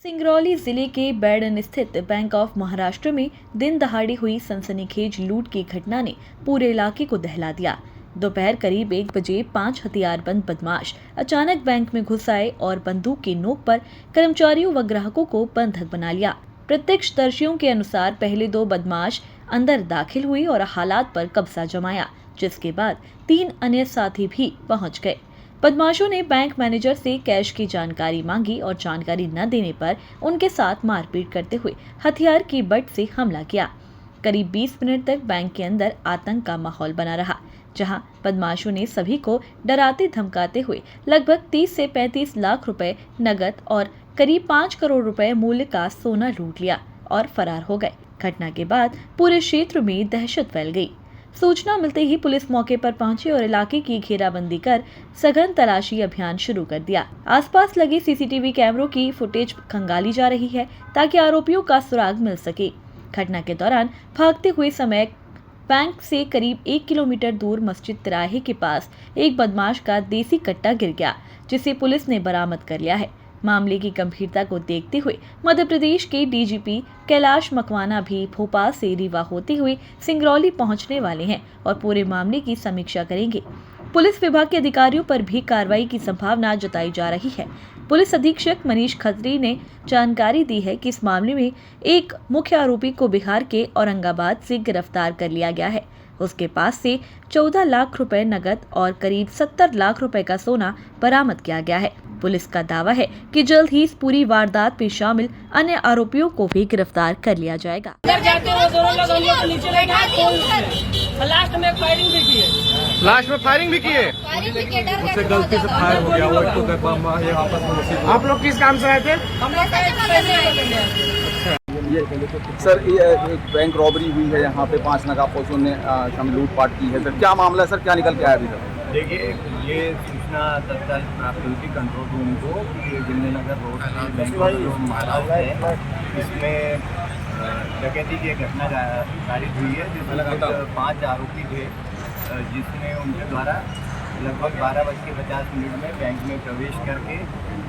सिंगरौली जिले के बैडन स्थित बैंक ऑफ महाराष्ट्र में दिन दहाड़े हुई सनसनीखेज लूट की घटना ने पूरे इलाके को दहला दिया। दोपहर करीब 1 बजे 5 हथियारबंद बदमाश अचानक बैंक में घुस आए और बंदूक की नोक पर कर्मचारियों व ग्राहकों को बंधक बना लिया। प्रत्यक्षदर्शियों के अनुसार पहले 2 बदमाश अंदर दाखिल हुए और हालात पर कब्जा जमाया, जिसके बाद 3 अन्य साथी भी पहुंच गए। बदमाशों ने बैंक मैनेजर से कैश की जानकारी मांगी और जानकारी न देने पर उनके साथ मारपीट करते हुए हथियार की बट से हमला किया। करीब 20 मिनट तक बैंक के अंदर आतंक का माहौल बना रहा, जहां बदमाशों ने सभी को डराते धमकाते हुए लगभग 30 से 35 लाख रुपए नगद और करीब 5 करोड़ रुपए मूल्य का सोना लूट लिया और फरार हो गए। घटना के बाद पूरे क्षेत्र में दहशत फैल गई। सूचना मिलते ही पुलिस मौके पर पहुंची और इलाके की घेराबंदी कर सघन तलाशी अभियान शुरू कर दिया। आसपास लगे सीसीटीवी कैमरों की फुटेज खंगाली जा रही है ताकि आरोपियों का सुराग मिल सके। घटना के दौरान भागते हुए समय बैंक से करीब 1 किलोमीटर दूर मस्जिद तिराहे के पास एक बदमाश का देसी कट्टा गिर गया, जिसे पुलिस ने बरामद कर लिया है। मामले की गंभीरता को देखते हुए मध्य प्रदेश के डीजीपी कैलाश मकवाना भी भोपाल से रीवा होते हुए सिंगरौली पहुंचने वाले हैं और पूरे मामले की समीक्षा करेंगे। पुलिस विभाग के अधिकारियों पर भी कार्रवाई की संभावना जताई जा रही है। पुलिस अधीक्षक मनीष खत्री ने जानकारी दी है कि इस मामले में एक मुख्य आरोपी को बिहार के औरंगाबाद से गिरफ्तार कर लिया गया है। उसके पास से 14 लाख रुपए नगद और करीब 70 लाख रुपए का सोना बरामद किया गया है। पुलिस का दावा है कि जल्द ही इस पूरी वारदात में शामिल अन्य आरोपियों को भी गिरफ्तार कर लिया जाएगा। लास्ट में फायरिंग भी की है। उससे गलती से फायर हो गया वो एक आपस में। आप लोग किस काम से आए थे? सर ये एक बैंक रॉबरी हुई है, यहाँ पे 5 नकाबपोशों ने शामिल लूटपाट की है। सर क्या मामला है सर, क्या निकल के आया अभी तक? देखिए, ये सूचना तत्काल प्राप्त हुई थी कंट्रोल रूम को कि जिंदनगर रोड की बैंक जो महाराष्ट्र है इसमें डकैती की घटना कारित हुई है, जिसमें 5 आरोपी थे, जिसमें उनके द्वारा लगभग 12:50 में बैंक में प्रवेश करके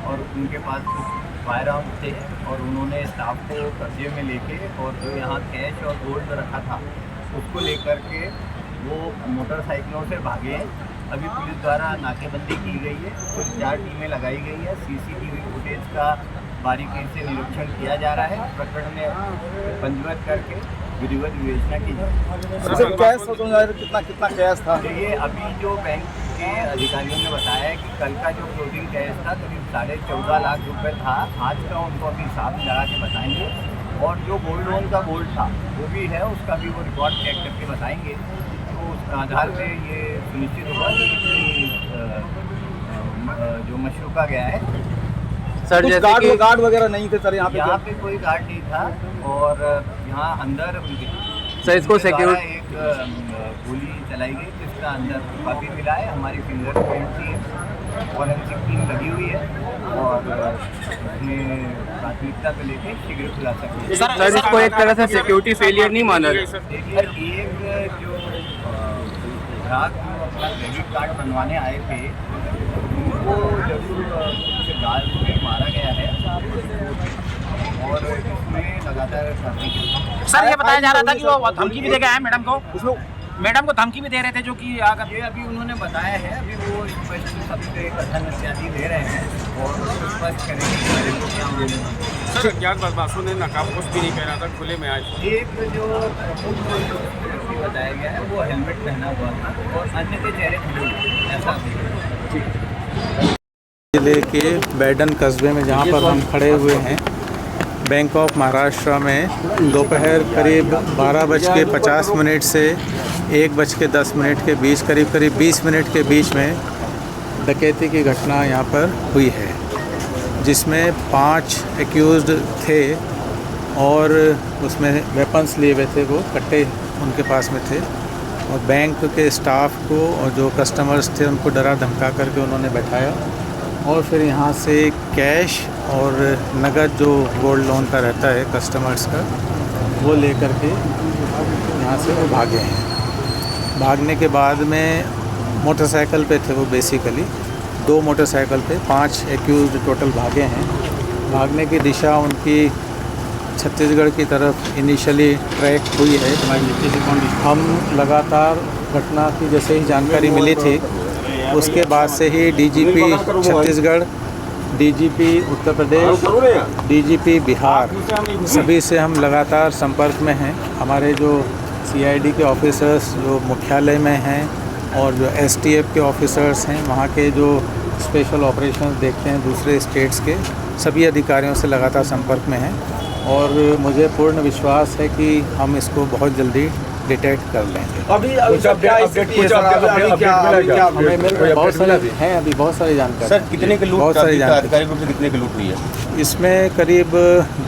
और उनके पास कुछ फायर आर्म्स थे और उन्होंने स्टाफ को कब्जे में लेके और जो यहाँ कैश और गोल्ड रखा था उसको लेकर के वो मोटरसाइकिलों से भागे। अभी पुलिस द्वारा नाकेबंदी की गई है, कुल 4 टीमें लगाई गई है। सीसीटीवी फुटेज का बारीकी से निरीक्षण किया जा रहा है। प्रकरण में पंजीबद्ध करके विधिवत विवेचना की जाए। कितना कैश था? ये अभी जो बैंक के अधिकारियों ने बताया है कि कल का जो क्लोजिंग कैश था करीब 14.5 लाख रुपए था। आज का उनको अभी हिसाब लगा के बताएंगे और जो गोल्ड लोन का गोल्ड था वो भी है, उसका भी वो रिकॉर्ड चेक करके बताएंगे। तो उस आधार पे ये सुनिश्चित होगा कि जो मशरूका गया है। सर जैसे गार्ड वगैरह नहीं थे सर यहाँ पे कोई गार्ड नहीं था और यहाँ अंदर सर इसको सिक्योरिटी एक गोली चलाई गई जिसका अंदर काफ़ी मिला है। हमारी फिंगरप्रिंट टीम फॉरेंसिक टीम लगी हुई है और उसमें प्राथमिकता को लेकर शीघ्र खुला सकते। सर इसको एक तरह से सिक्योरिटी फेलियर नहीं माना जाए? देखिए, एक जो ग्राहक जो अपना क्रेडिट कार्ड बनवाने आए थे उनको जरूर गाल में मारा गया है और इसमें लगातार। सर ये बताया जा रहा था कि वो धमकी भी दे गए हैं मैडम को धमकी भी दे रहे थे, जो कि ये अभी उन्होंने बताया है। अभी वो स्पष्ट सभी कथन इत्यादि दे रहे हैं और स्पष्ट करेंगे। सर अज्ञात बदमाशों ने नकाबपोश भी नहीं पहना था, खुले में आए। एक जो व्यक्ति बताया गया है वो हेलमेट पहना हुआ था और अन्य के चेहरे खुले हुए, ऐसा जिले के बैडन कस्बे में जहाँ पर हम खड़े हुए हैं, बैंक ऑफ महाराष्ट्र में दोपहर करीब 12:50 से 1:10 के बीच करीब 20 मिनट के बीच में डकैती की घटना यहाँ पर हुई है, जिसमें 5 एक्यूज्ड थे और उसमें वेपन्स लिए हुए थे, वो कट्टे उनके पास में थे और बैंक के स्टाफ को और जो कस्टमर्स थे उनको डरा धमका करके उन्होंने बैठाया और फिर यहाँ से कैश और नगद जो गोल्ड लोन का रहता है कस्टमर्स का वो लेकर के यहाँ से वो भागे हैं। भागने के बाद में मोटरसाइकिल पे थे वो, बेसिकली 2 मोटरसाइकिल पे 5 एक्यूज्ड टोटल भागे हैं। भागने की दिशा उनकी छत्तीसगढ़ की तरफ इनिशियली ट्रैक हुई है। हम लगातार घटना की जैसे ही जानकारी मिली थी उसके बाद से ही DGP Chhattisgarh, DGP Uttar Pradesh, DGP Bihar सभी से हम लगातार संपर्क में हैं। हमारे जो सीआईडी के ऑफिसर्स जो मुख्यालय में हैं और जो एसटीएफ के ऑफिसर्स हैं, वहाँ के जो स्पेशल ऑपरेशंस देखते हैं दूसरे स्टेट्स के, सभी अधिकारियों से लगातार संपर्क में हैं और मुझे पूर्ण विश्वास है कि हम इसको बहुत जल्दी डिटेक्ट कर लेंगे। अभी क्या स्थिति है सर? अभी क्या हमें मिल रहे बहुत सारे हैं, अभी बहुत सारी जानकारी। सर कितने की लूट, बहुत सारी जानकारी आधिकारिक रूप से कितने की लूट हुई है? इसमें करीब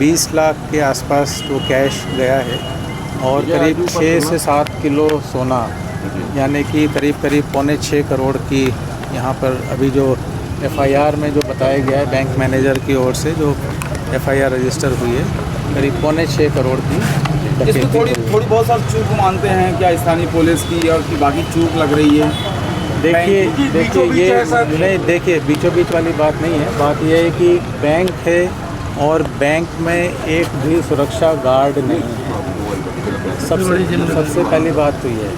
20 लाख के आसपास जो कैश गया है और करीब 6 से 7 किलो सोना, यानी कि करीब 5.25 करोड़ की यहाँ पर अभी जो एफआईआर में जो बताया गया है बैंक मैनेजर की ओर से जो एफआईआर रजिस्टर हुई है, करीब 5.25 करोड़ की इसमें थोड़ी बहुत सारी चूक मानते हैं क्या स्थानीय पुलिस की, और की बाकी चूक लग रही है? देखिए ये नहीं, देखिए बीचों बीच वाली बात नहीं है। बात यह है कि बैंक है और बैंक में एक भी सुरक्षा गार्ड नहीं है। सबसे पहली बात तो ये है।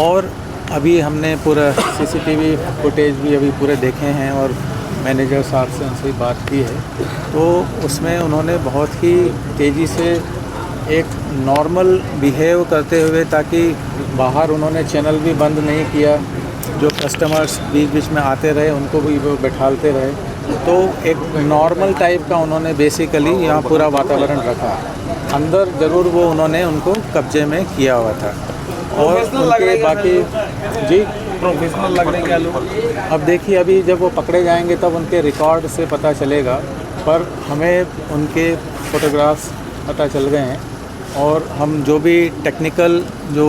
और अभी हमने पूरा सीसीटीवी फुटेज भी अभी पूरे देखे हैं और मैनेजर साहब से उनसे बात की है, तो उसमें उन्होंने बहुत ही तेज़ी से एक नॉर्मल बिहेव करते हुए, ताकि बाहर उन्होंने चैनल भी बंद नहीं किया, जो कस्टमर्स बीच बीच में आते रहे उनको भी वो बैठालते रहे, तो एक नॉर्मल टाइप का उन्होंने बेसिकली यहाँ पूरा वातावरण रखा। अंदर ज़रूर वो उन्होंने उनको कब्जे में किया हुआ था और उनके बाकी जी प्रोफेशनल लग रहे हैं क्या लोग? अब देखिए अभी जब वो पकड़े जाएंगे तब उनके रिकॉर्ड से पता चलेगा, पर हमें उनके फ़ोटोग्राफ्स पता चल गए हैं और हम जो भी टेक्निकल जो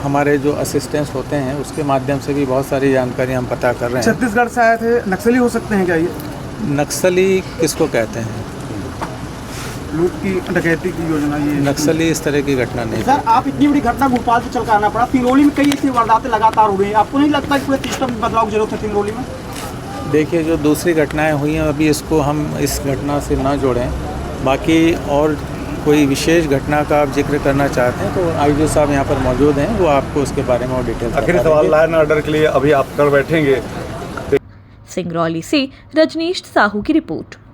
हमारे जो असिस्टेंट्स होते हैं उसके माध्यम से भी बहुत सारी जानकारी हम पता कर रहे हैं। छत्तीसगढ़ से आए थे, नक्सली हो सकते हैं क्या ये? नक्सली किसको कहते हैं? लूट की डकैती की योजना ये नक्सली इस तरह की घटना नहीं। सर आप इतनी बड़ी घटना भोपाल से चल कर आना पड़ा, सिंगरौली में कई ऐसी वारदातें लगातार हो रही हैं, आपको नहीं लगता कि पूरे सिस्टम में बदलाव की जरूरत है सिंगरौली में? देखिए जो दूसरी घटनाएं हुई हैं अभी इसको हम इस घटना से ना जोड़ें, बाकी और कोई विशेष घटना का आप जिक्र करना चाहते हैं तो आईजी साहब यहाँ पर मौजूद हैं, वो आपको उसके बारे में और डिटेल। आखिरी सवाल, लॉ एंड ऑर्डर के लिए अभी आप कर बैठेंगे? सिंगरौली से रजनीश साहू की रिपोर्ट।